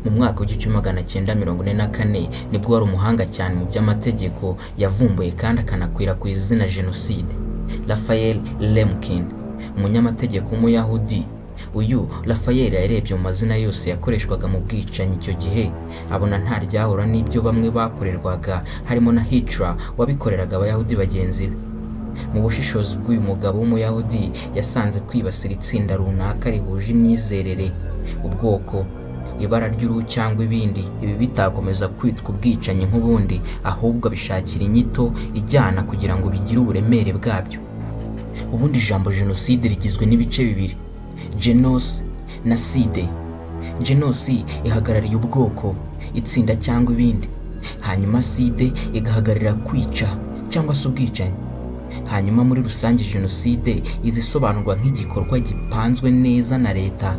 Mu mwaka w'1944 nibwo wari umuhanga cyane mu by'amategeko yavumbuye kandi akanakwirakwiza izina jenoside, Raphael Lemkin, umunyamategeko w'umuyahudi. Uyu Raphael yarebye mu mazina yose yakoreshwaga mu bwicanyi icyo gihe, abona nta ryahura n'ibyo bamwe bakorerwaga, harimo na Hitler wabikoreraga abayahudi bagenzi be. Mu bushishozi bw'uyu mugabo w'umuyahudi yasanze kwibasira itsinda runaka rihuje imyizerere, ubwoko, ibara ry'uruhu cyangwa ibindi, ibi bitakomeza kwitwa ubwicanyi nk'ubundi, ahubwo bishakira inyito ijyana kugira ngo bigire uburemere bwabyo. Ubundi ijambo jenoside rigizwe n'ibice bibiri, genos na side. Genos ihagarariye ubwoko, itsinda cyangwa ibindi, hanyuma side igahagararira kwica cyangwa se ubwicanyi. Hanyuma muri rusange jenoside izisobanurwa nk'igikorwa gipanzwe neza na leta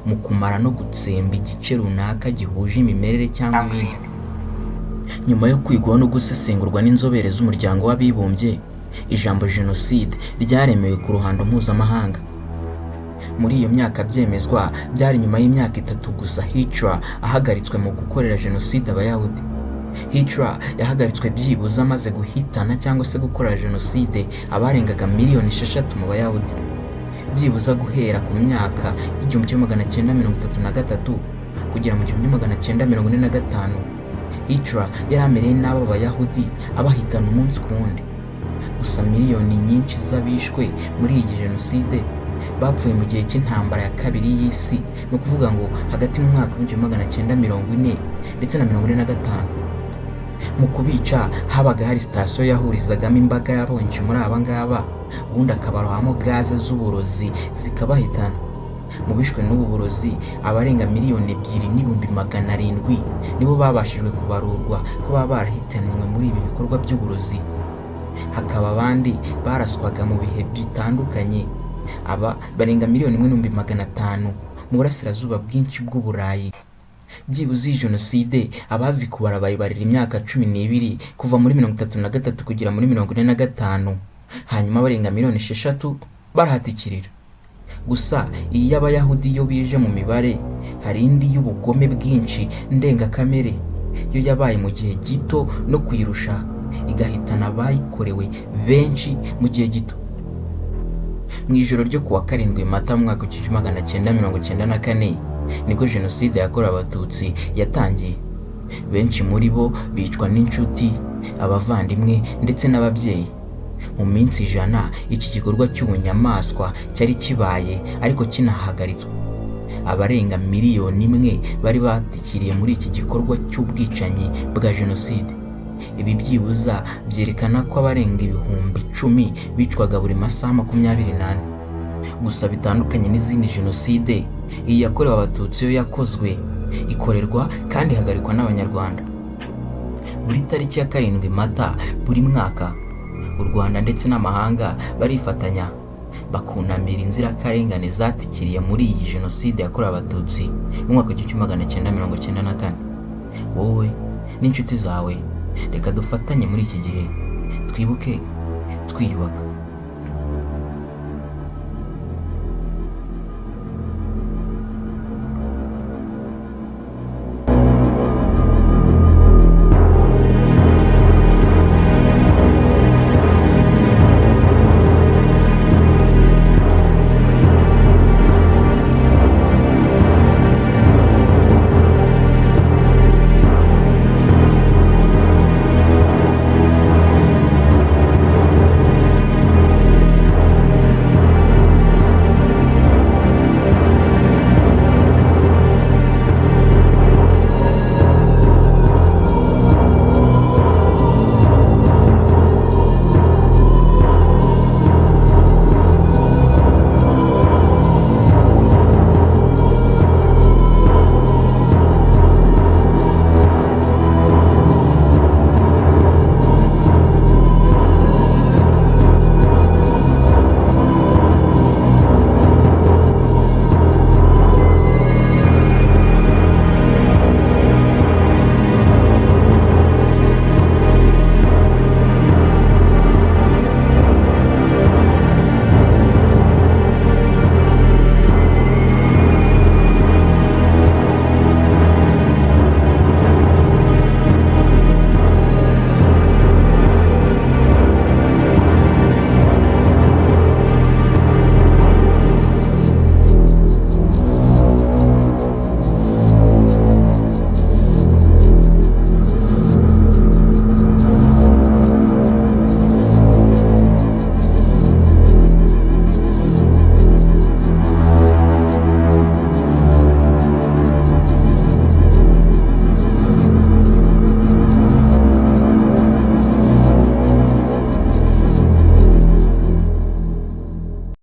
mu kumara no gutsemba igice runaka gihuje imimerere cyangwa ibindi. Nyuma yo kwigwaho no gusesengurwa n'inzobere z'umuryango w'abibumbye, ijambo jenoside ryaremewe ku ruhando mpuzamahanga. Muri iyo myaka byemezwa byari nyuma y'imyaka 3 gusa Hitler ahagaritswe mu gukorera jenoside abayahudi. Hitler yahagaritswe byibuze amaze guhitana cyangwa se gukora jenoside abarengaga miliyoni 6 mu bayahudi. Byibuza guhera ku myaka y'1933 kugera mu 1945, Hitler yari amereye n'abo bayahudi abahitana umunsi ku wundi. Gusa miliyoni nyinshi z'abishwe muri iyi jenoside bapfuye mu gihe cy'intambara ya kabiri y'isi, no kuvuga ngo hagati mu mwaka w'1940 ndetse na 1945. Mu kubica habaga hari sitasiyo yahurizagamo imbaga y'abenshi muri aba ngaba, ubundi akabarohamo gaze z'uburozi zikabahitana. Mu bishwe n'ubu burozi abarenga miliyoni 2,700,000 nibo babashijwe kubarurwa ko baba barahitanwe muri ibi bikorwa by'uburozi. Hakaba abandi baraswaga mu bihe bitandukanye, aba barenga miliyoni 1,500,000 mu burasirazuba bwinshi bw'Uburayi. Byibuze iyi jenoside abazi kubara bayibarira imyaka 12 kuva muri 1933 kugera muri 1945, hanyuma barenga miliyoni 6 barahatikirira. Gusa iyi y'abayahudi yo bije mu mibare, hari indi y'ubugome bwinshi ndengakamere yo yabaye mu gihe gito no kwirusha, igahitana abayikorewe benshi mu gihe gito. Mu ijoro ryo kuwa 7 Mata mu mwaka w'1994 nibwo jenoside yakorewe abatutsi yatangiye. Benshi muri bo bicwa n'inshuti, abavandimwe ndetse n'ababyeyi. Mu minsi 100 iki gikorwa cy'ubunyamaswa cyari kibaye ariko kinahagaritswe. Abarenga miliyoni 1 bari batikiriye muri iki gikorwa cy'ubwicanyi bwa jenoside. Ibi byibuza byerekana ko abarenga ibihumbi 10 bicwaga buri masaha 24. Gusa bitandukanye n'izindi jenoside, iyi yakorewe abatutsi yo yakozwe, ikorerwa kandi ihagarikwa n'abanyarwanda. Buri tariki ya 7 Mata buri mwaka, u Rwanda ndetse n'amahanga barifatanya bakunamira inzirakarengane zatikiriye muri iyi jenoside yakorewe abatutsi mu mwaka w'1994. Wowe n'inshuti zawe, reka dufatanye muri iki gihe, twibuke twiyubaka.